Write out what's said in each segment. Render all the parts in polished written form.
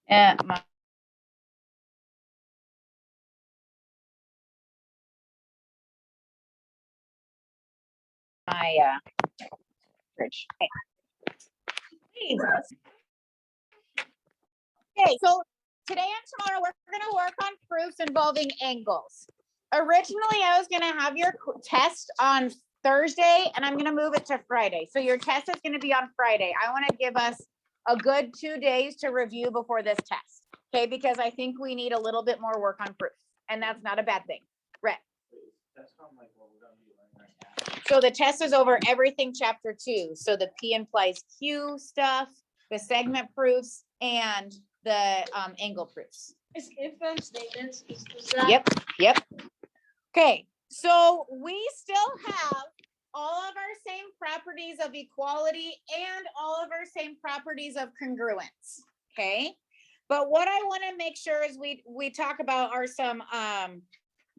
My fridge. Okay, so today and tomorrow we're going to work on proofs involving angles. Originally, I was going to have your test on Thursday, and I'm going to move it to Friday. So your test is going to be on Friday. I want to give us a good 2 days to review before this test, okay? Because I think we need a little bit more work on proofs, and that's not a bad thing. Right. So the test is over everything chapter 2. So the P implies Q stuff, the segment proofs, and the angle proofs. If statements, is that? Yep. Okay, so we still have all of our same properties of equality and all of our same properties of congruence, okay? But what I want to make sure is we talk about are some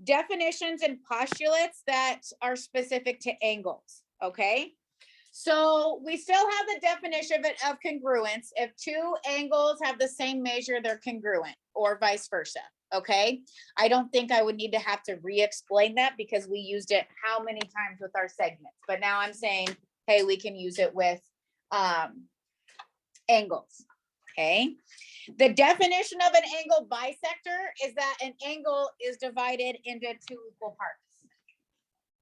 definitions and postulates that are specific to angles, okay? So we still have the definition of congruence. If two angles have the same measure, they're congruent, or vice versa, okay? I don't think I would need to have to re-explain that because we used it how many times with our segments, but now I'm saying, hey, we can use it with angles, okay? The definition of an angle bisector is that an angle is divided into 2 equal parts,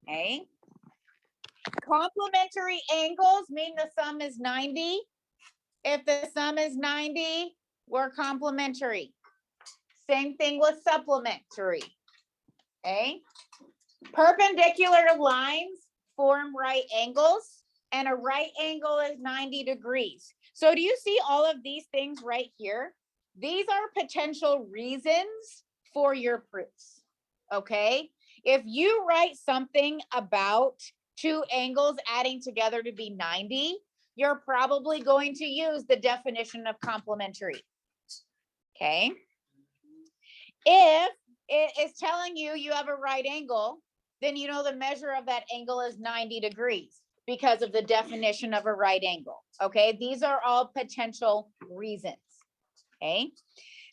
okay? Complementary angles mean the sum is 90. If the sum is 90, we're complementary. Same thing with supplementary, okay? Perpendicular lines form right angles, and a right angle is 90 degrees. So do you see all of these things right here? These are potential reasons for your proofs, okay? If you write something about 2 angles adding together to be 90, you're probably going to use the definition of complementary, okay? If it is telling you you have a right angle, then you know the measure of that angle is 90 degrees because of the definition of a right angle, okay? These are all potential reasons, okay?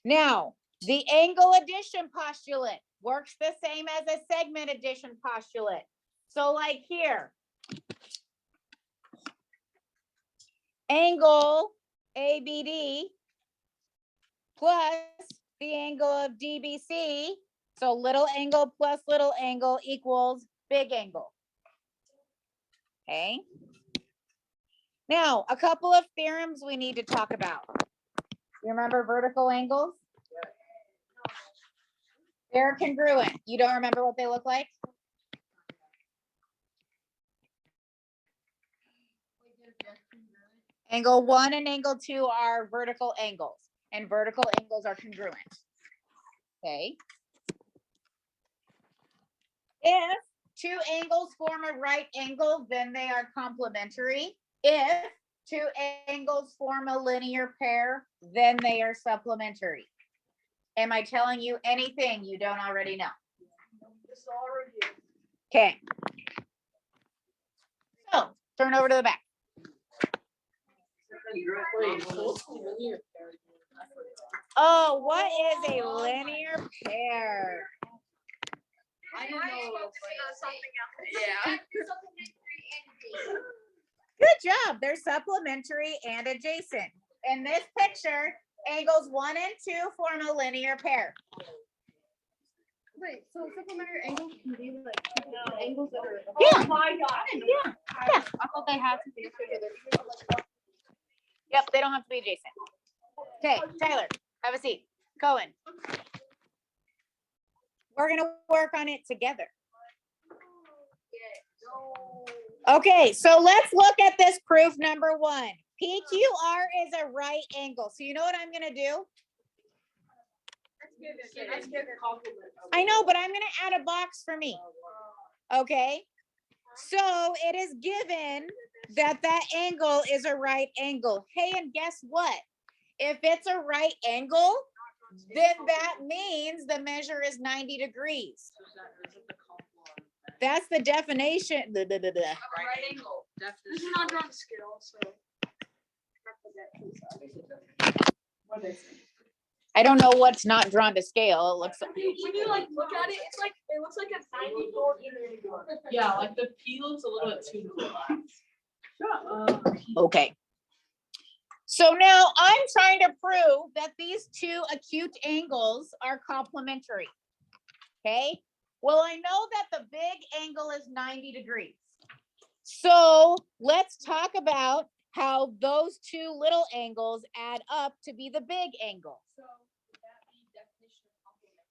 Now, the angle addition postulate works the same as a segment addition postulate. So like here, angle ABD plus the angle of DBC, so little angle plus little angle equals big angle, okay? Now, a couple of theorems we need to talk about. You remember vertical angles? They're congruent. You don't remember what they look like? Angle 1 and angle 2 are vertical angles, and vertical angles are congruent, okay? If 2 angles form a right angle, then they are complementary. If 2 angles form a linear pair, then they are supplementary. Am I telling you anything you don't already know? Okay. So turn over to the back. Oh, what is a linear pair? I don't know. Yeah. Good job. They're supplementary and adjacent. In this picture, angles 1 and 2 form a linear pair. Wait, so supplementary angles can be like angles that are. Yeah. Oh my God. Yeah. I thought they had to be. Yep, they don't have to be adjacent. Okay, Tyler, have a seat. Cohen. We're going to work on it together. Okay, so let's look at this proof number 1. PQR is a right angle. So you know what I'm going to do? I know, but I'm going to add a box for me. Okay, so it is given that that angle is a right angle. Hey, and guess what? If it's a right angle, then that means the measure is 90 degrees. That's the definition. Right angle. This is not drawn to scale, so. What is it? I don't know what's not drawn to scale. It looks, When you like look at it, it's like it looks like a 94. Yeah, like the P looks a little bit too close. okay. So now I'm trying to prove that these two acute angles are complementary. Okay, well, I know that the big angle is 90 degrees. So let's talk about how those two little angles add up to be the big angle.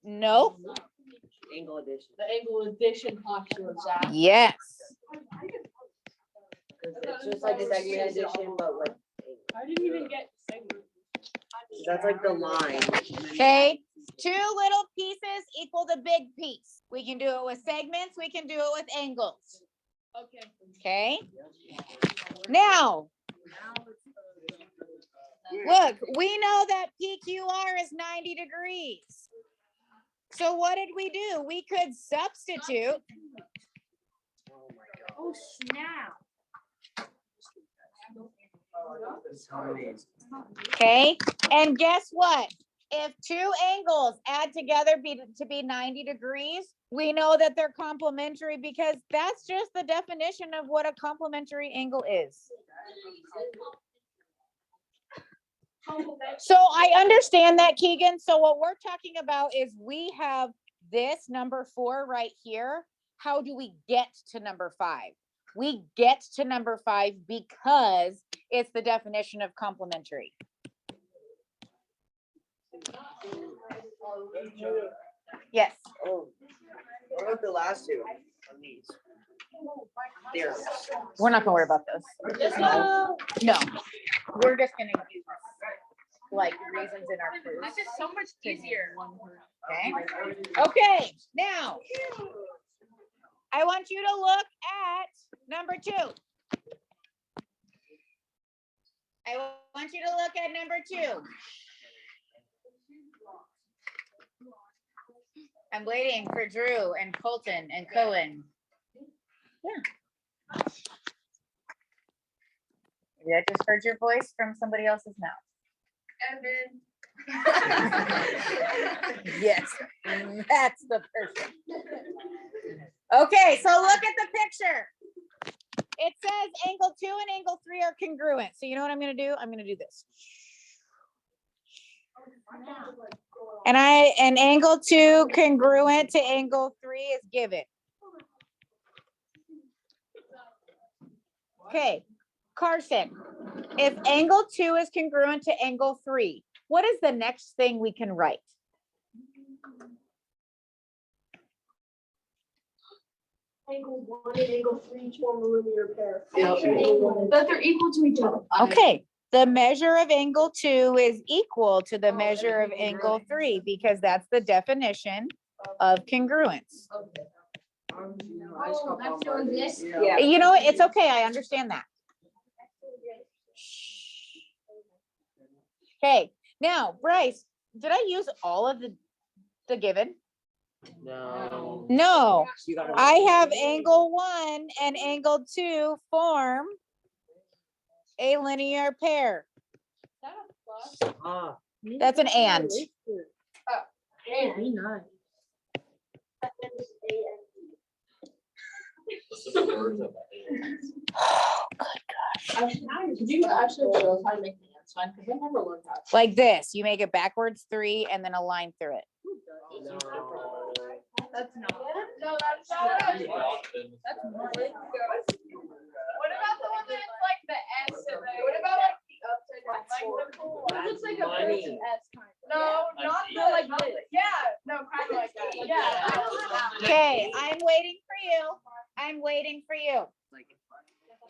No. Angle addition. The angle addition postulate. Yes. It's just like a segment addition, but like. I didn't even get segment. That's like the line. Okay, two little pieces equal the big piece. We can do it with segments, we can do it with angles. Okay. Okay, now, look, we know that PQR is 90 degrees. So what did we do? We could substitute. Oh, snap. Okay, and guess what? If two angles add together to be 90 degrees, we know that they're complementary because that's just the definition of what a complementary angle is. So I understand that, Keegan. So what we're talking about is we have this number 4 right here. How do we get to number 5? We get to number 5 because it's the definition of complementary. Yes. Oh, what about the last two on these? There. We're not gonna worry about those. No, we're just gonna use like reasons in our proof. This is so much easier. Okay. Okay, now I want you to look at number 2. I want you to look at number 2. I'm waiting for Drew and Colton and Cohen. Yeah. Maybe I just heard your voice from somebody else's mouth. Evan. Yes, that's the person. Okay, so look at the picture. It says angle 2 and angle 3 are congruent. So you know what I'm going to do? I'm going to do this. And angle 2 congruent to angle 3 is given. Okay, Carson, if angle 2 is congruent to angle 3, what is the next thing we can write? Angle 1 and angle 3 form a linear pair. Yep. That they're equal to each other. Okay, the measure of angle 2 is equal to the measure of angle 3 because that's the definition of congruence. Oh, that's doing this? Yeah. You know, it's okay. I understand that. Okay, now, Bryce, did I use all of the given? No. No, You gotta- I have angle 1 and angle 2 form a linear pair. Ah. That's an and. Did you actually show us how to make the ant sign? Because I never learned that. Like this, you make it backwards 3 and then a line through it. No. That's not. No, that's not. That's more. What about the one that's like the S and the, what about like the upside down? Like the cool one? It looks like a Money. person S kind. No, not the like this. Yeah, no, kind of like that. Yeah. Okay, I'm waiting for you. I'm waiting for you.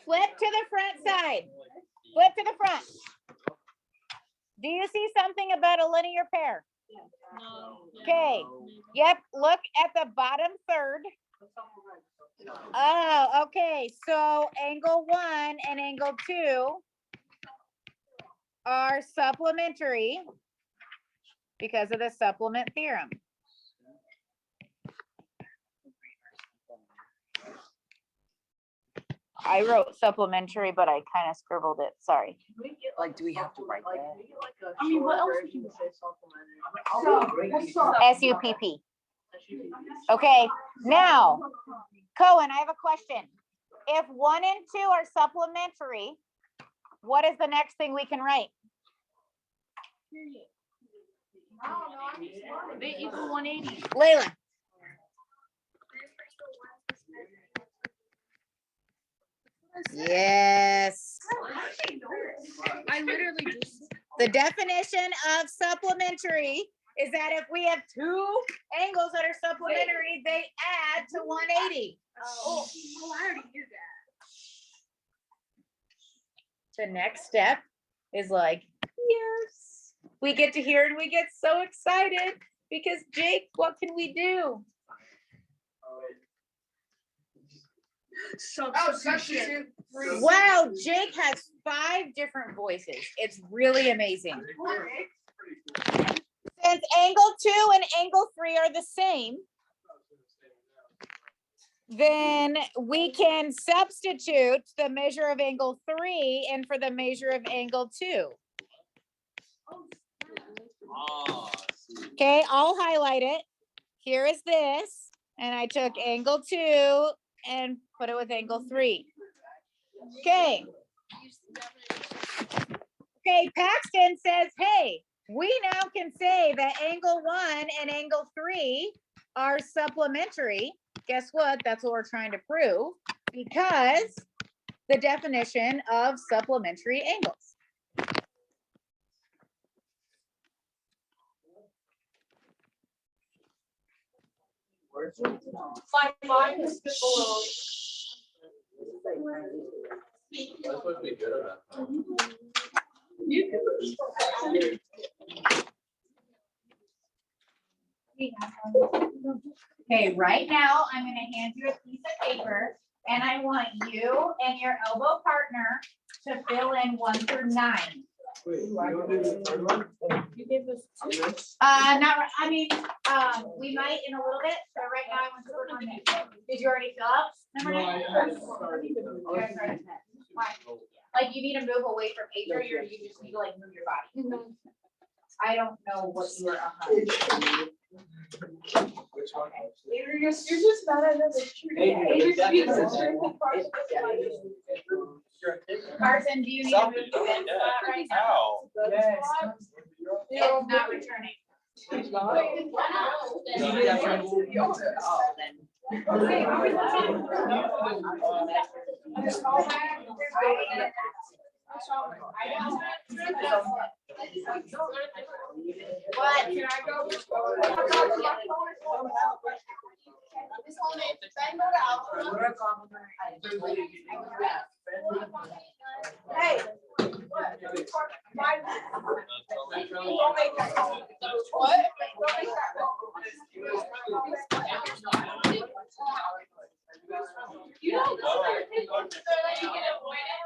Flip to the front side. Flip to the front. Do you see something about a linear pair? Okay. Yep. Look at the bottom third. Oh, okay. So angle 1 and angle 2 are supplementary because of the supplement theorem. I wrote supplementary, but I kind of scribbled it. Sorry. Like, do we have to write that? I mean, what else would you say? SUPP. Okay, now, Cohen, I have a question. If 1 and 2 are supplementary, what is the next thing we can write? I don't know, I'm just wondering. They equal 180. Layla. Yes. I literally just. The definition of supplementary is that if we have 2 angles that are supplementary, they add to 180. Oh, I already knew that. The next step is like, yes, we get to hear and we get so excited because Jake, what can we do? Substitute. Wow, Jake has 5 different voices. It's really amazing. Since angle 2 and angle 3 are the same, then we can substitute the measure of angle 3 and for the measure of angle 2. Okay, I'll highlight it. Here is this, and I took angle 2 and put it with angle 3. Okay. Okay, Paxton says, hey, we now can say that angle 1 and angle 3 are supplementary. Guess what? That's what we're trying to prove because the definition of supplementary angles. Five is below. That's supposed to be good or not? Okay, right now I'm going to hand you a piece of paper and I want you and your elbow partner to fill in 1 through 9. Wait, you want to do the third one? You gave us two. Not, I mean, we might in a little bit, but right now I want to work on it. Did you already fill out number 9? Why? Like you need to move away from paper, or you just need to like move your body. I don't know what you are on. Which one? You're just mad at us. Carson, do you need to move your bed spot right now? Ow. It's not returning. What? Can I go? Hey. You know, you can avoid it.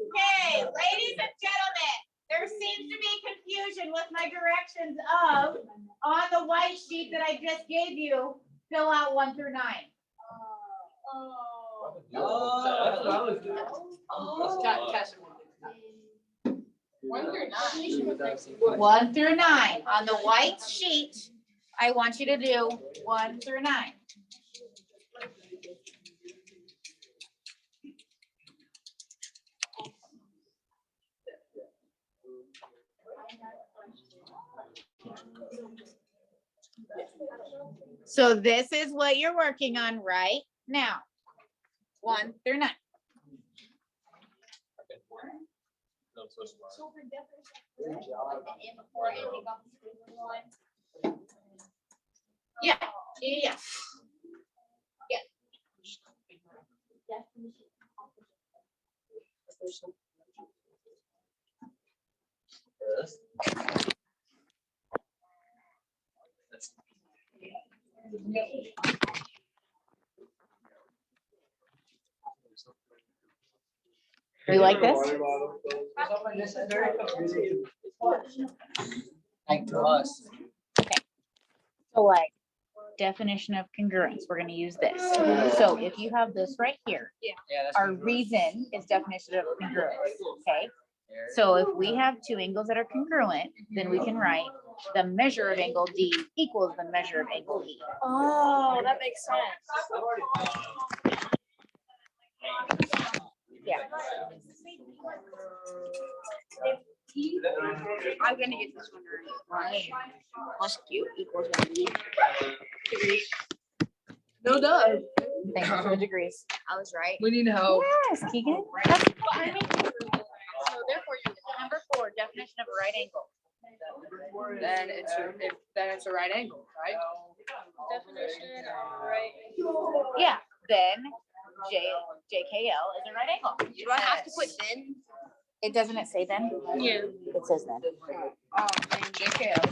Okay, ladies and gentlemen, there seems to be confusion with my directions of, on the white sheet that I just gave you, fill out 1 through 9. One through nine. 1 through 9. On the white sheet, I want you to do 1 through 9. So this is what you're working on right now. 1 through 9. Yeah, yeah. Yeah. You like this? Like to us. So like definition of congruence, we're gonna use this. So if you have this right here, Yeah, that's. our reason is definition of congruence, okay? So if we have two angles that are congruent, then we can write the measure of angle D equals the measure of angle E. Oh, that makes sense. Yeah. I'm gonna get this one right. Plus Q equals 90 degrees. No duh. Thank you for the degrees. I was right. We need help. Yes, Keegan. That's fine. So therefore, number 4, definition of a right angle. Then it's a right angle, right? Definition of right. Yeah, then JKL is a right angle. Do I have to put then? It doesn't it say then? Yeah. It says then. Oh man, JKL.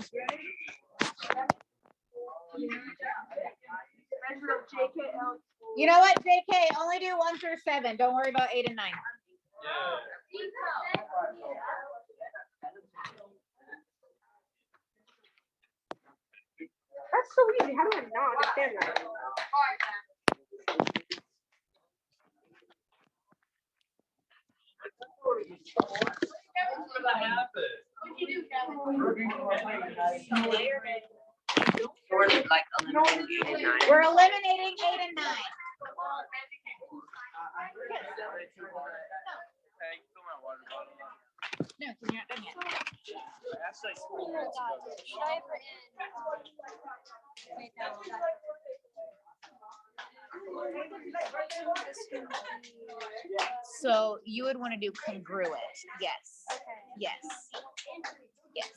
Measure of JKL. You know what, JK, only do 1 through 7. Don't worry about 8 and 9. That's so easy. How do I not understand that? We're like eliminating 8 and 9. We're eliminating 8 and 9. No, you're not done yet. So you would want to do congruent. Yes. Yes. Yes.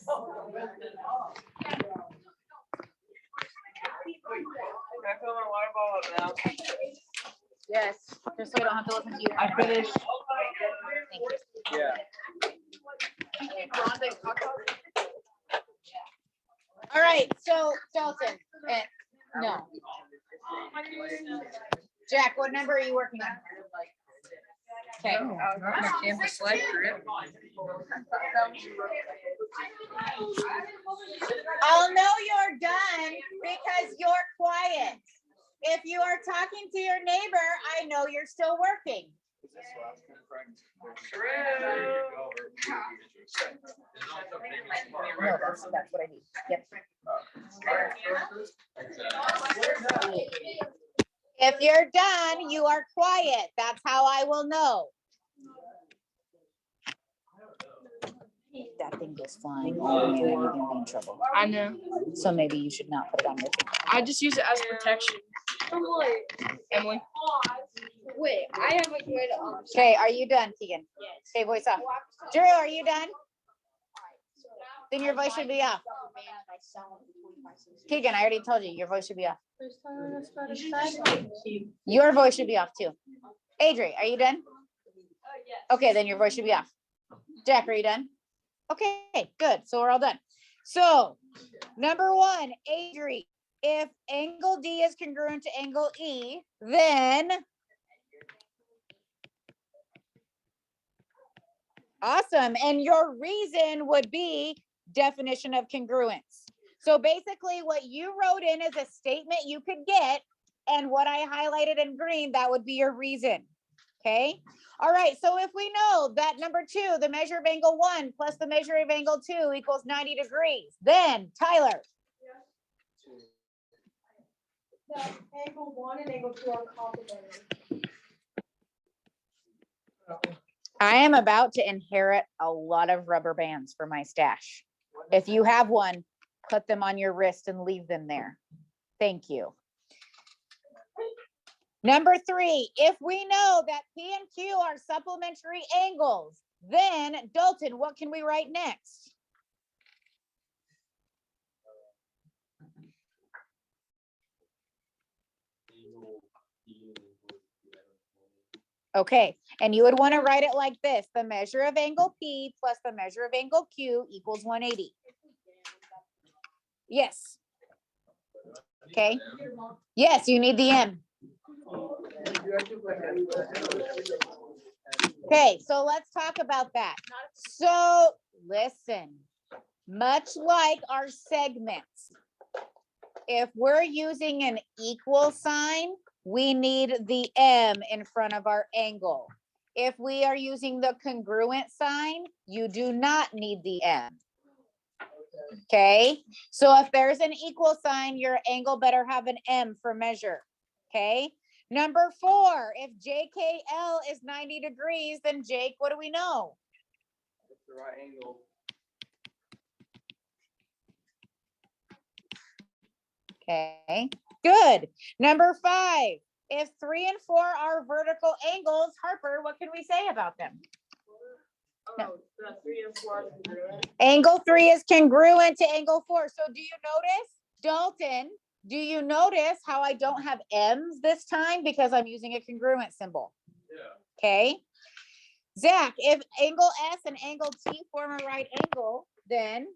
Yes. Just so we don't have to listen to you. I finished. Thank you. Yeah. All right, so Dalton, no. Jack, what number are you working on? Okay. Campus life trip. I'll know you're done because you're quiet. If you are talking to your neighbor, I know you're still working. No, that's what I need. Yep. If you're done, you are quiet. That's how I will know. That thing goes flying. Oh, man, you're gonna be in trouble. I know. So maybe you should not put it on your finger. I just use it as protection. Emily. Wait, I have a good. Okay, are you done, Keegan? Yes. Okay, voice off. Drew, are you done? Then your voice should be off. Keegan, I already told you, your voice should be off. Your voice should be off too. Adri, are you done? Okay, then your voice should be off. Jack, are you done? Okay, good. So we're all done. So number 1, Adri, if angle D is congruent to angle E, then awesome. And your reason would be definition of congruence. So basically what you wrote in is a statement you could get, and what I highlighted in green, that would be your reason. Okay. All right. So if we know that number 2, the measure of angle 1 plus the measure of angle 2 equals 90 degrees, then Tyler. Angle 1 and angle 2 are complementary. I am about to inherit a lot of rubber bands for my stash. If you have one, put them on your wrist and leave them there. Thank you. Number 3, if we know that P and Q are supplementary angles, then Dalton, what can we write next? Okay, and you would want to write it like this: the measure of angle P plus the measure of angle Q equals 180. Yes. Okay. Yes, you need the M. Okay, so let's talk about that. So listen, much like our segments, if we're using an equal sign, we need the M in front of our angle. If we are using the congruent sign, you do not need the M. Okay, so if there's an equal sign, your angle better have an M for measure. Okay, number 4, if JKL is 90 degrees, then Jake, what do we know? It's the right angle. Okay, good. Number 5, if 3 and 4 are vertical angles, Harper, what can we say about them? Oh, the 3 and 4 are congruent. Angle 3 is congruent to angle 4. So do you notice, Dalton, do you notice how I don't have M's this time because I'm using a congruent symbol? Yeah. Okay. Zach, if angle S and angle T form a right angle, then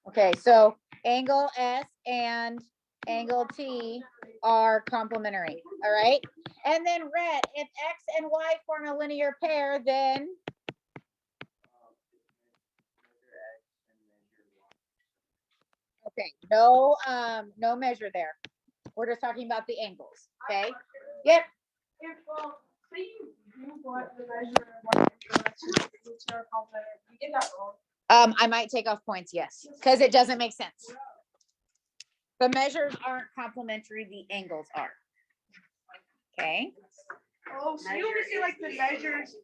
okay, so angle S and angle T are complementary, all right? And then red, if X and Y form a linear pair, then okay, no measure there. We're just talking about the angles, okay? Yep. If, say you want the measure of one complementary, you get that wrong. I might take off points, yes, because it doesn't make sense. The measures aren't complementary, the angles are. Okay, Oh, so you only see like the measures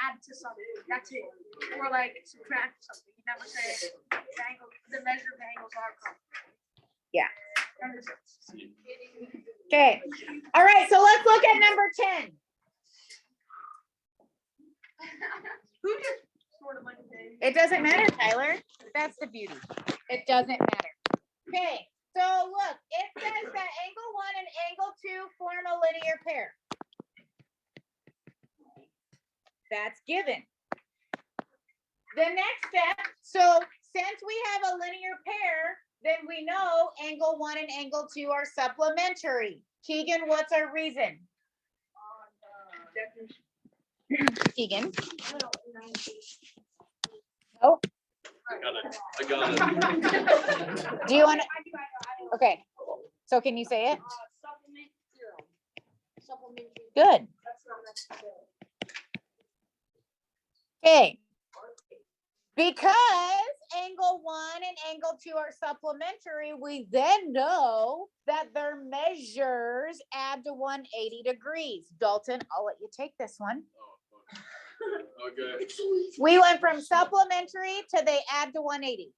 add to something, that's it, or like subtract something, you never say the angle, the measure of the angles are complementary. Yeah. That makes sense. okay. All right, so let's look at number 10. Who just sort of like a It doesn't matter, Tyler. That's the beauty. It doesn't matter. Okay, so look, it says that angle 1 and angle 2 form a linear pair. That's given. The next step, so since we have a linear pair, then we know angle 1 and angle 2 are supplementary. Keegan, what's our reason? Keegan? Oh, I got it. do you want to? Okay, so can you say it? Supplement theorem. Supplementary. Good. That's not necessary. Okay. Because angle 1 and angle 2 are supplementary, we then know that their measures add to 180 degrees. Dalton, I'll let you take this one. Okay. We went from supplementary to they add to 180.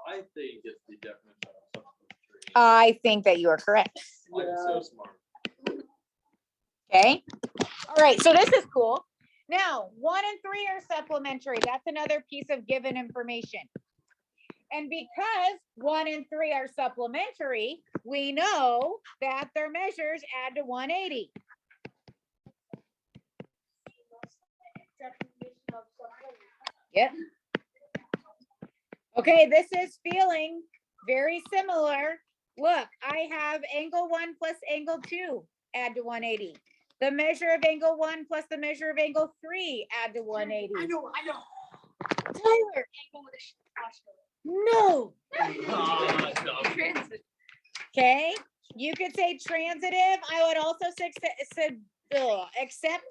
I think it's the definition of supplementary. I think that you are correct. I'm so smart. Okay. All right. So this is cool. Now, 1 and 3 are supplementary. That's another piece of given information. And because 1 and 3 are supplementary, we know that their measures add to 180. Yep. Okay, this is feeling very similar. Look, I have angle 1 plus angle 2 add to 180. The measure of angle 1 plus the measure of angle 3 add to 180. I know. Tyler, Angle with a no. Transit. Okay, you could say transitive. I would also say accept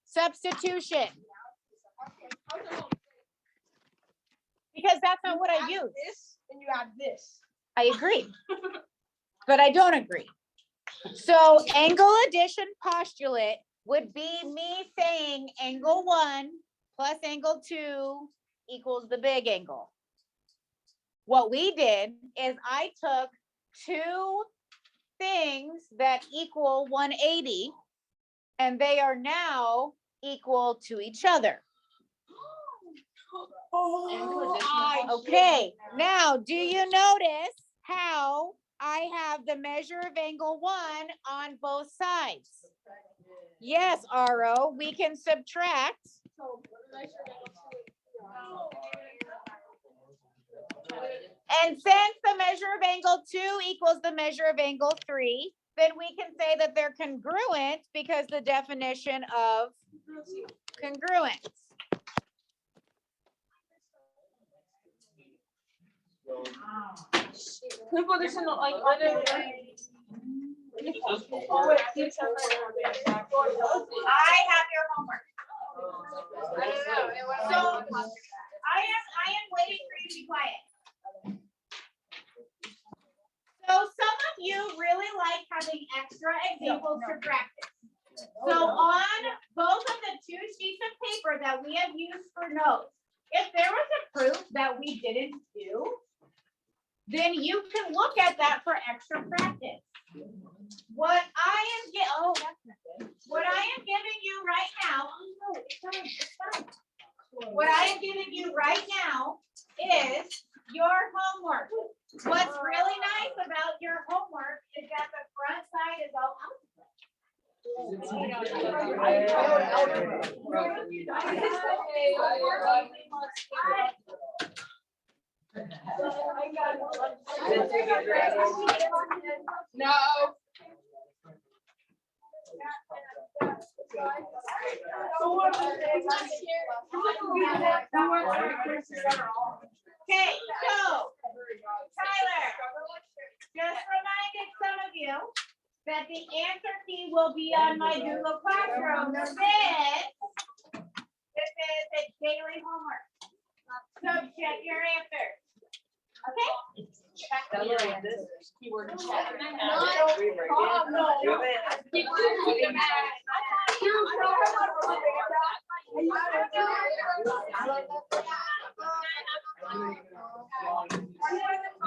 substitution. Because that's not what I use. This and you add this. I agree. But I don't agree. So angle addition postulate would be me saying angle 1 plus angle 2 equals the big angle. What we did is I took 2 things that equal 180 and they are now equal to each other. Okay, now do you notice how I have the measure of angle 1 on both sides? Yes, Aro, we can subtract. And since the measure of angle 2 equals the measure of angle 3, then we can say that they're congruent because the definition of congruence. Can we put this in the, like, other? Oh, wait, you tell me. I have your homework. I don't know. It was- So, I am waiting for you to be quiet. So some of you really like having extra examples to practice. So on both of the 2 sheets of paper that we have used for notes, if there was a proof that we didn't do, then you can look at that for extra practice. What I am what I am giving you right now, what I am giving you right now is your homework. What's really nice about your homework is that the front side is all No. Okay, so Tyler, just reminded some of you that the answer key will be on my Google Classroom. This is a daily homework. So check your answers. Okay? Keyword check. Oh, no.